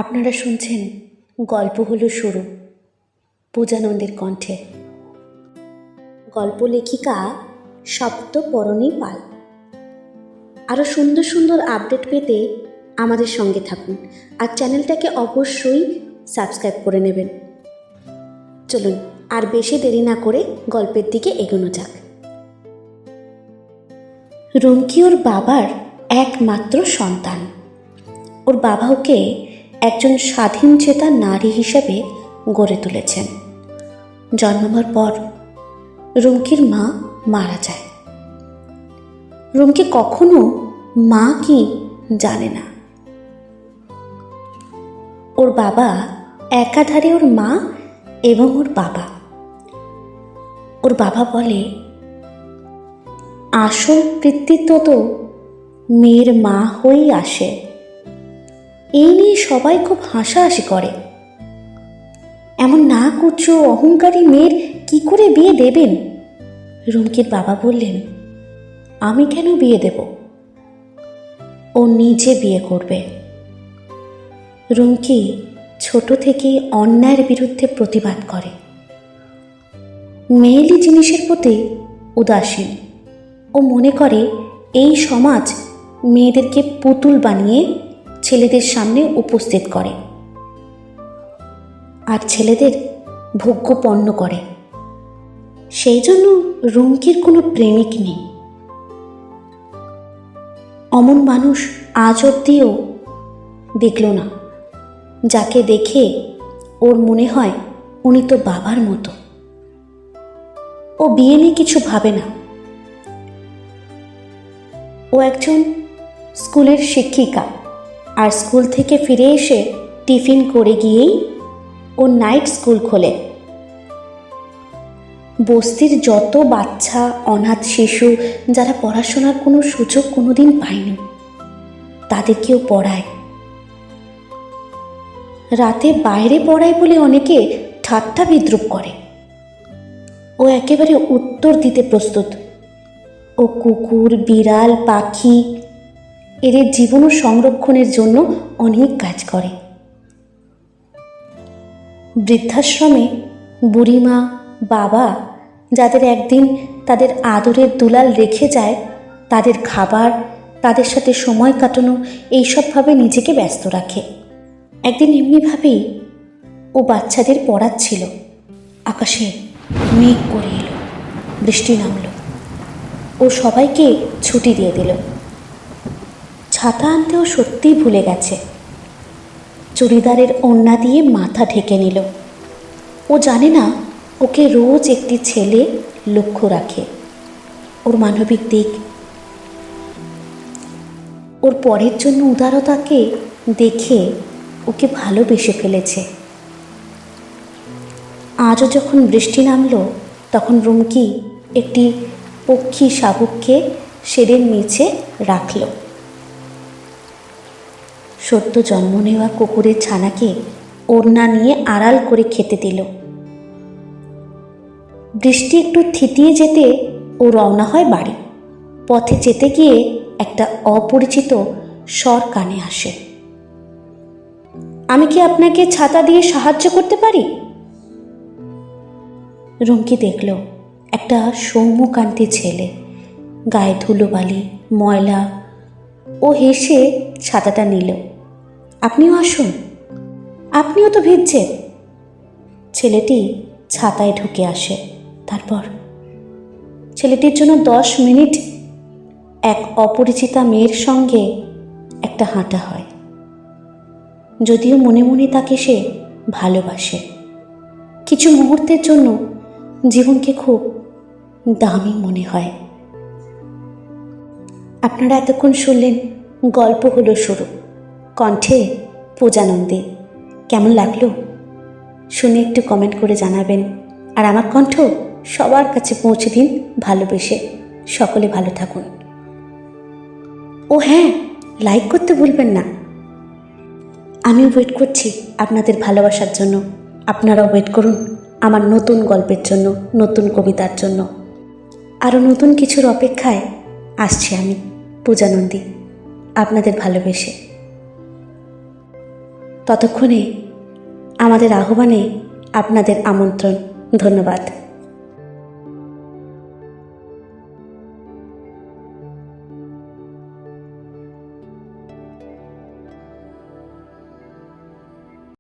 আপনারা শুনছেন গল্প হলো শুরু, পূজানন্দের কণ্ঠে। গল্প লেখিকা সপ্তপর্ণী পাল। আরও সুন্দর সুন্দর আপডেট পেতে আমাদের সঙ্গে থাকুন, আর চ্যানেলটাকে অবশ্যই সাবস্ক্রাইব করে নেবেন। চলুন আর বেশি দেরি না করে গল্পের দিকে এগোনো যাক। রুমকি ওর বাবার একমাত্র সন্তান। ওর বাবা ওকে একজন স্বাধীনচেতা নারী হিসাবে গড়ে তুলেছেন। জন্মাবার পর রুমকির মা মারা যায়। রুমকি কখনো মা কি জানে না। ওর বাবা একাধারে ওর মা এবং ওর বাবা। ওর বাবা বলে, আসল কৃতিত্ব তো মেয়ের মা হয়েই আসে। এই নিয়ে সবাই খুব হাসাহাসি করে। এমন না কুচো অহংকারী মেয়ের কি করে বিয়ে দেবেন? রুমকির বাবা বললেন, আমি কেন বিয়ে দেব? ও নিজে বিয়ে করবে। রুমকি ছোট থেকেই অন্যায়ের বিরুদ্ধে প্রতিবাদ করে। মেয়েলি জিনিসের প্রতি উদাসীন। ও মনে করে এই সমাজ মেয়েদেরকে পুতুল বানিয়ে ছেলেদের সামনে উপস্থিত করে আর ছেলেদের ভোগ্যপণ্য করে। সেই জন্য রুমকির কোনো প্রেমিক নেই। অমন মানুষ আজ অব্দিও দেখল না, যাকে দেখে ওর মনে হয় উনি তো বাবার মতো। ও বিয়ে নিয়ে কিছু ভাবে না। ও একজন স্কুলের শিক্ষিকা, আর স্কুল থেকে ফিরে এসে টিফিন করে গিয়েই ও নাইট স্কুল খোলে। বস্তির যত বাচ্চা, অনাথ শিশু যারা পড়াশোনার কোনো সুযোগ কোনোদিন পায়নি, তাদেরকেও পড়ায়। রাতে বাইরে পড়ায় বলে অনেকে ঠাট্টা বিদ্রূপ করে। ও একেবারে উত্তর দিতে প্রস্তুত। ও কুকুর, বিড়াল, পাখি এদের জীবন সংরক্ষণের জন্য অনেক কাজ করে। বৃদ্ধাশ্রমে বুড়িমা, বাবা যাদের একদিন তাদের আদরের দুলাল রেখে যায়, তাদের খাবার, তাদের সাথে সময় কাটানো, এইসবভাবে নিজেকে ব্যস্ত রাখে। একদিন এমনিভাবেই ও বাচ্চাদের পড়াচ্ছিল। আকাশে মেঘ করে এলো, বৃষ্টি নামলো। ও সবাইকে ছুটি দিয়ে দিল। ছাতা আনতেও সত্যিই ভুলে গেছে। চুড়িদারের ওড়না দিয়ে মাথা ঢেকে নিল। ও জানে না ওকে রোজ একটি ছেলে লক্ষ্য রাখে। ওর মানবিক দিক, ওর পরের জন্য উদারতাকে দেখে ওকে ভালোবেসে ফেলেছে। আজও যখন বৃষ্টি নামলো, তখন রুমকি একটি পক্ষী শাবককে শেডের নিচে রাখল। সদ্য জন্ম নেওয়া কুকুরের ছানাকে ওড়না নিয়ে আড়াল করে খেতে দিল। বৃষ্টি একটু থিতিয়ে যেতে ও রওনা হয় বাড়ি। পথে যেতে গিয়ে একটা অপরিচিত স্বর কানে আসে, আমি কি আপনাকে ছাতা দিয়ে সাহায্য করতে পারি? রুমকি দেখল একটা সৌম্যকান্তি ছেলে, গায়ে ধুলোবালি, ময়লা। ও হেসে ছাতাটা নিল। আপনিও আসুন, আপনিও তো ভিজছেন। ছেলেটি ছাতায় ঢুকে আসে। তারপর ছেলেটির জন্য 10 মিনিট এক অপরিচিতা মেয়ের সঙ্গে একটা হাঁটা হয়। যদিও মনে মনে তাকে সে ভালোবাসে। কিছু মুহূর্তের জন্য জীবনকে খুব দামি মনে হয়। আপনারা এতক্ষণ শুনলেন গল্প হলো শুরু, কণ্ঠে পূজানন্দী। কেমন লাগলো শুনে একটু কমেন্ট করে জানাবেন, আর আমার কণ্ঠ সবার কাছে পৌঁছে দিন ভালোবেসে। সকলে ভালো থাকুন। ও হ্যাঁ, লাইক করতে ভুলবেন না। আমিও ওয়েট করছি আপনাদের ভালোবাসার জন্য। আপনারাও ওয়েট করুন আমার নতুন গল্পের জন্য, নতুন কবিতার জন্য। আরও নতুন কিছুর অপেক্ষায় আসছি আমি, পূজানন্দী, আপনাদের ভালোবেসে। ততক্ষণে আমাদের আহ্বানে আপনাদের আমন্ত্রণ। ধন্যবাদ।